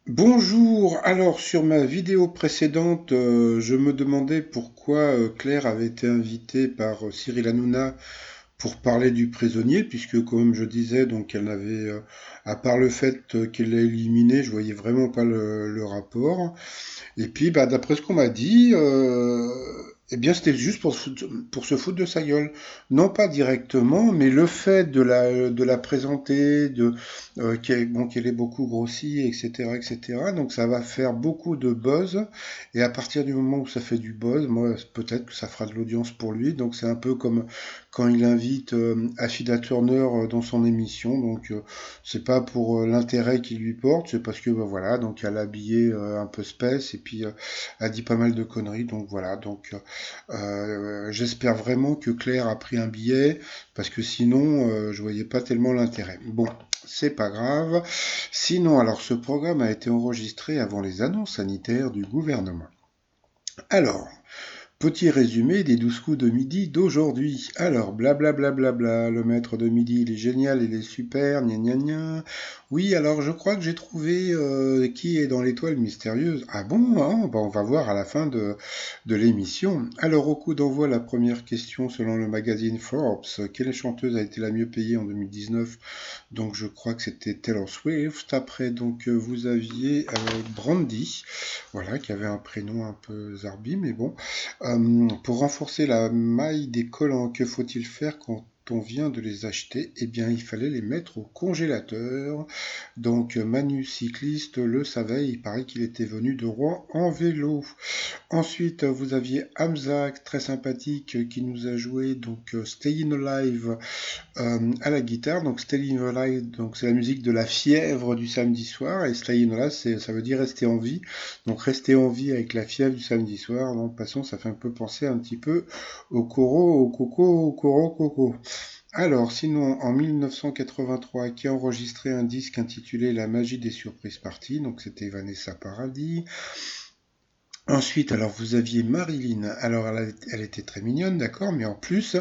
Bonjour, alors sur ma vidéo précédente, je me demandais pourquoi Claire avait été invitée par Cyril Hanouna pour parler du prisonnier, puisque comme je disais, donc elle n'avait, à part le fait qu'elle l'a éliminé, je voyais vraiment pas le rapport. Et puis, bah, d'après ce qu'on m'a dit, eh bien, c'était juste pour se foutre de sa gueule. Non pas directement, mais le fait de la présenter, bon, qu'elle ait beaucoup grossi, etc., etc. Donc, ça va faire beaucoup de buzz. Et à partir du moment où ça fait du buzz, moi, peut-être que ça fera de l'audience pour lui. Donc, c'est un peu comme quand il invite Affida Turner dans son émission. Donc, c'est pas pour l'intérêt qu'il lui porte, c'est parce que bah, voilà, donc elle a habillé un peu space et puis a dit pas mal de conneries, donc voilà, donc j'espère vraiment que Claire a pris un billet parce que sinon je voyais pas tellement l'intérêt. Bon, c'est pas grave. Sinon, alors ce programme a été enregistré avant les annonces sanitaires du gouvernement. Alors, petit résumé des 12 coups de midi d'aujourd'hui. Alors, blablabla, le maître de midi, il est génial, il est super, gna gna gna. Oui, alors je crois que j'ai trouvé qui est dans l'étoile mystérieuse. Ah bon, hein, bah, on va voir à la fin de l'émission. Alors, au coup d'envoi, la première question selon le magazine Forbes. Quelle chanteuse a été la mieux payée en 2019? Donc, je crois que c'était Taylor Swift. Après, donc, vous aviez Brandy, voilà, qui avait un prénom un peu zarbi, mais bon. Pour renforcer la maille des collants, que faut-il faire quand on vient de les acheter? Eh bien, il fallait les mettre au congélateur. Donc, Manu cycliste le savait, il paraît qu'il était venu de Rouen en vélo. Ensuite, vous aviez Hamza, très sympathique, qui nous a joué donc Stayin' Alive à la guitare. Donc Stayin' Alive, donc c'est la musique de la fièvre du samedi soir, et Stayin' Alive, ça veut dire rester en vie. Donc rester en vie avec la fièvre du samedi soir. Donc passons, ça fait un peu penser un petit peu au coro, au coco, au coro, coco. Alors, sinon, en 1983, qui a enregistré un disque intitulé La magie des surprises parties, donc c'était Vanessa Paradis. Ensuite, alors vous aviez Marilyn. Alors elle était très mignonne, d'accord, mais en plus,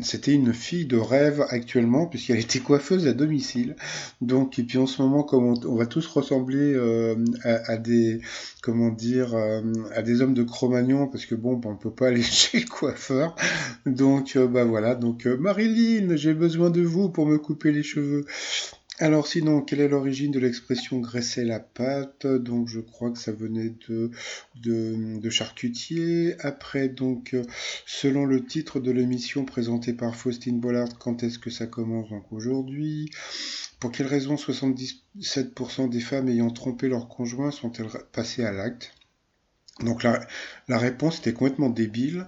c'était une fille de rêve actuellement, puisqu'elle était coiffeuse à domicile. Donc, et puis en ce moment, comme on va tous ressembler à des, comment dire, à des hommes de Cro-Magnon, parce que bon, bah, on peut pas aller chez le coiffeur. Donc, bah voilà. Donc, Marilyn, j'ai besoin de vous pour me couper les cheveux. Alors sinon, quelle est l'origine de l'expression graisser la pâte? Donc je crois que ça venait de charcutier. Après, donc, selon le titre de l'émission présentée par Faustine Bollard, quand est-ce que ça commence donc aujourd'hui? Pour quelle raison 77% des femmes ayant trompé leur conjoint sont-elles passées à l'acte? Donc la réponse était complètement débile.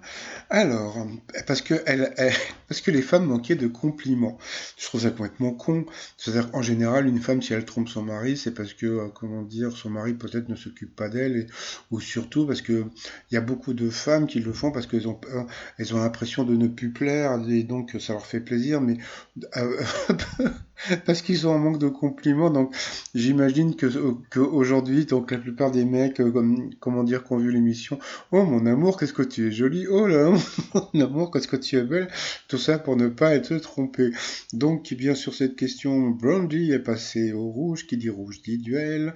Alors, parce que les femmes manquaient de compliments. Je trouve ça complètement con. C'est-à-dire qu'en général, une femme, si elle trompe son mari, c'est parce que, comment dire, son mari peut-être ne s'occupe pas d'elle, ou surtout parce que il y a beaucoup de femmes qui le font parce elles ont l'impression de ne plus plaire, et donc ça leur fait plaisir, mais euh, parce qu'ils sont en manque de compliments. Donc, j'imagine que aujourd'hui, donc la plupart des mecs, comment dire, qui ont vu l'émission, oh mon amour, qu'est-ce que tu es jolie, oh là, mon amour, qu'est-ce que tu es belle, tout ça pour ne pas être trompé. Donc, bien sûr, cette question, Brandy est passé au rouge, qui dit rouge dit duel.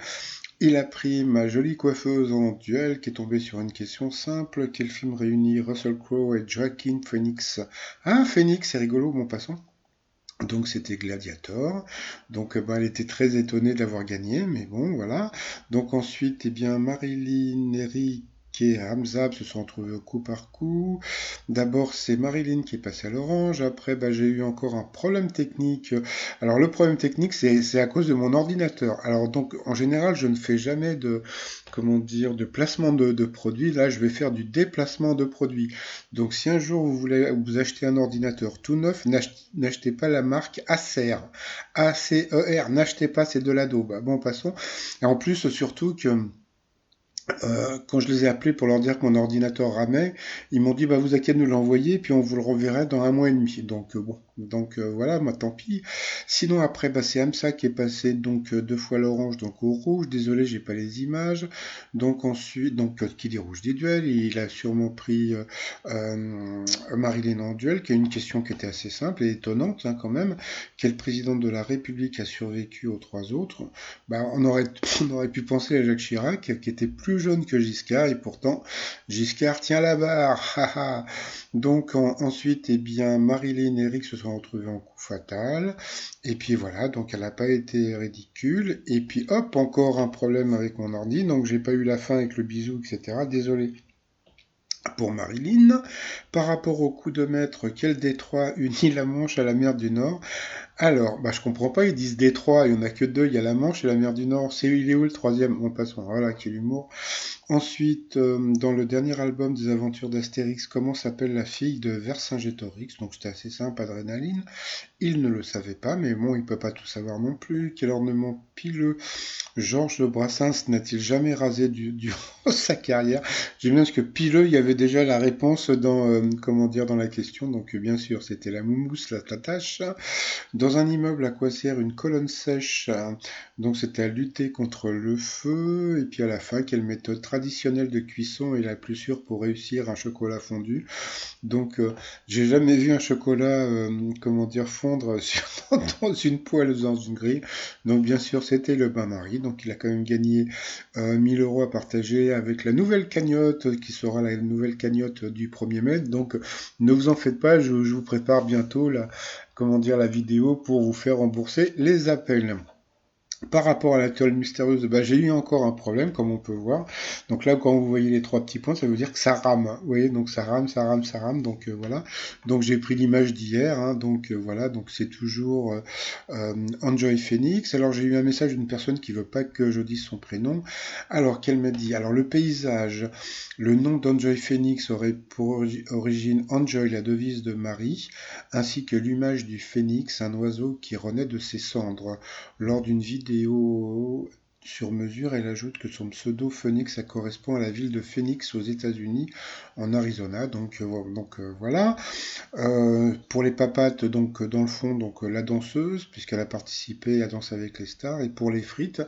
Il a pris ma jolie coiffeuse en duel, qui est tombée sur une question simple. Quel film réunit Russell Crowe et Joaquin Phoenix? Ah, Phoenix, c'est rigolo, mon passant. Donc c'était Gladiator. Donc ben, elle était très étonnée de l'avoir gagné, mais bon voilà. Donc ensuite, eh bien Marilyn, Eric et Hamza se sont retrouvés au coup par coup. D'abord c'est Marilyn qui est passée à l'orange. Après ben, j'ai eu encore un problème technique. Alors le problème technique c'est à cause de mon ordinateur. Alors donc en général je ne fais jamais de comment dire de placement de produits. Là je vais faire du déplacement de produits. Donc si un jour vous voulez vous acheter un ordinateur tout neuf, n'achetez pas la marque Acer. A-C-E-R, n'achetez pas, c'est de la daube. Bon, passons. Et en plus, surtout que Quand je les ai appelés pour leur dire que mon ordinateur ramait, ils m'ont dit bah vous avez qu'à nous l'envoyer puis on vous le reverra dans 1 mois et demi. Donc bon, donc voilà, moi tant pis. Sinon après bah c'est AMSA qui est passé donc 2 fois l'orange donc au rouge. Désolé j'ai pas les images. Donc ensuite qui dit rouge dit duel, il a sûrement pris Marilyn en duel, qui est une question qui était assez simple et étonnante hein, quand même. Quel président de la République a survécu aux trois autres? Bah, on aurait pu penser à Jacques Chirac, qui était plus jeune que Giscard, et pourtant, Giscard tient la barre. Donc ensuite, eh bien, Marilyn et Eric se sont retrouvés en coup fatal. Et puis voilà, donc elle n'a pas été ridicule. Et puis hop, encore un problème avec mon ordi, donc j'ai pas eu la fin avec le bisou, etc. Désolé pour Marilyn. Par rapport au coup de maître, quel détroit unit la Manche à la mer du Nord? Alors, bah, je comprends pas, ils disent Détroit, il y en a que deux, il y a la Manche et la mer du Nord. Il est où le troisième? Bon, passons, voilà, quel humour. Ensuite, dans le dernier album des aventures d'Astérix, comment s'appelle la fille de Vercingétorix? Donc c'était assez simple, Adrénaline. Il ne le savait pas, mais bon, il peut pas tout savoir non plus. Quel ornement pileux Georges de Brassens n'a-t-il jamais rasé durant sa carrière? J'aime bien parce que pileux, il y avait déjà la réponse dans, comment dire, dans la question. Donc bien sûr, c'était la moumousse, la tatache. Dans un immeuble, à quoi sert une colonne sèche? Donc c'était à lutter contre le feu. Et puis à la fin, quelle méthode traditionnelle de cuisson est la plus sûre pour réussir un chocolat fondu? Donc j'ai jamais vu un chocolat, comment dire, fondre dans une poêle ou dans une grille. Donc bien sûr, c'était le bain-marie. Donc il a quand même gagné 1000 euros à partager avec la nouvelle cagnotte qui sera la nouvelle cagnotte du 1er mai. Donc ne vous en faites pas, je vous prépare bientôt comment dire, la vidéo pour vous faire rembourser les appels. Par rapport à la toile mystérieuse, bah, j'ai eu encore un problème, comme on peut voir. Donc là, quand vous voyez les trois petits points, ça veut dire que ça rame. Vous voyez, donc ça rame, ça rame, ça rame. Donc voilà. Donc j'ai pris l'image d'hier. Hein, donc voilà. Donc c'est toujours Enjoy Phoenix. Alors j'ai eu un message d'une personne qui veut pas que je dise son prénom. Alors qu'elle m'a dit. Alors le paysage, le nom d'Enjoy Phoenix aurait pour origine Enjoy, la devise de Marie, ainsi que l'image du phénix, un oiseau qui renaît de ses cendres. Lors d'une vidéo sur mesure, elle ajoute que son pseudo Phoenix, ça correspond à la ville de Phoenix aux États-Unis, en Arizona. Donc voilà. Pour les papates, donc dans le fond, donc la danseuse, puisqu'elle a participé à Danse avec les stars. Et pour les frites,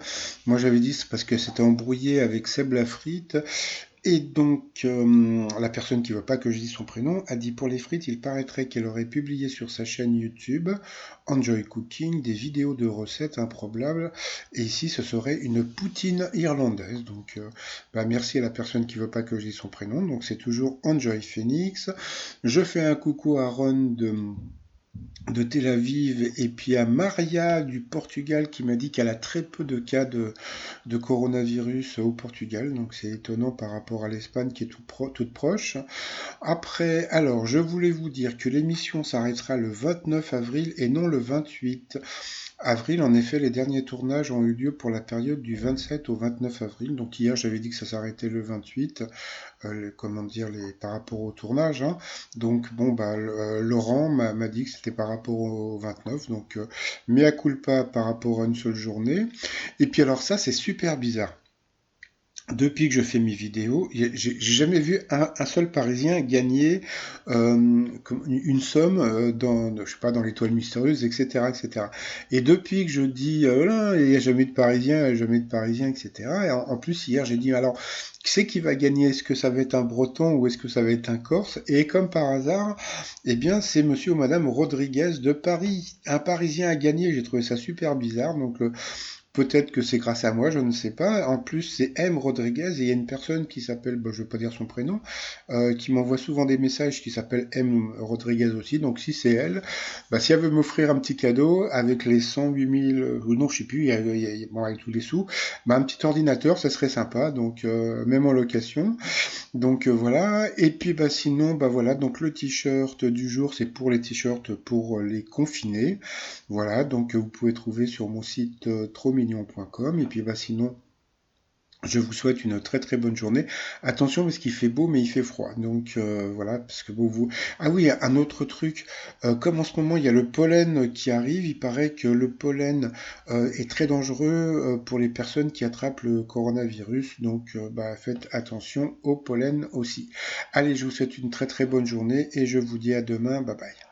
moi j'avais dit c'est parce que c'était embrouillé avec Seb Lafrite. Et donc, la personne qui veut pas que je dise son prénom a dit pour les frites, il paraîtrait qu'elle aurait publié sur sa chaîne YouTube Enjoy Cooking des vidéos de recettes improbables. Et ici, ce serait une poutine irlandaise. Donc, bah, merci à la personne qui veut pas que je dise son prénom. Donc, c'est toujours Enjoy Phoenix. Je fais un coucou à Ron de Tel Aviv et puis à Maria du Portugal qui m'a dit qu'elle a très peu de cas de coronavirus au Portugal, donc c'est étonnant par rapport à l'Espagne qui est toute proche. Après, alors je voulais vous dire que l'émission s'arrêtera le 29 avril et non le 28 avril. En effet, les derniers tournages ont eu lieu pour la période du 27 au 29 avril. Donc hier, j'avais dit que ça s'arrêtait le 28, comment dire, par rapport au tournage. Hein. Donc bon, bah, Laurent m'a dit que c'était par rapport au 29. Donc mea culpa par rapport à une seule journée. Et puis alors ça, c'est super bizarre. Depuis que je fais mes vidéos, j'ai jamais vu un seul Parisien gagner une somme je sais pas, dans l'étoile mystérieuse, etc., etc. Et depuis que je dis, là, il n'y a jamais de Parisien, il n'y a jamais de Parisien, etc. Et en plus, hier, j'ai dit, alors, qui c'est qui va gagner? Est-ce que ça va être un Breton ou est-ce que ça va être un Corse? Et comme par hasard, eh bien, c'est monsieur ou madame Rodriguez de Paris. Un Parisien a gagné, j'ai trouvé ça super bizarre. Donc, peut-être que c'est grâce à moi, je ne sais pas. En plus, c'est M. Rodriguez et il y a une personne qui s'appelle, je ne vais pas dire son prénom, qui m'envoie souvent des messages qui s'appelle M. Rodriguez aussi. Donc si c'est elle, si elle veut m'offrir un petit cadeau avec les 108 000, ou non, je sais plus, bon, avec tous les sous, un petit ordinateur, ça serait sympa. Donc même en location. Donc voilà, et puis sinon, voilà, donc le t-shirt du jour, c'est pour les t-shirts pour les confinés. Voilà, donc vous pouvez trouver sur mon site trosmignon.com. Et puis sinon, Je vous souhaite une très très bonne journée. Attention parce qu'il fait beau mais il fait froid. Donc voilà, parce que bon vous. Ah oui, un autre truc. Comme en ce moment il y a le pollen qui arrive, il paraît que le pollen est très dangereux pour les personnes qui attrapent le coronavirus. Donc bah, faites attention au pollen aussi. Allez, je vous souhaite une très très bonne journée et je vous dis à demain. Bye bye.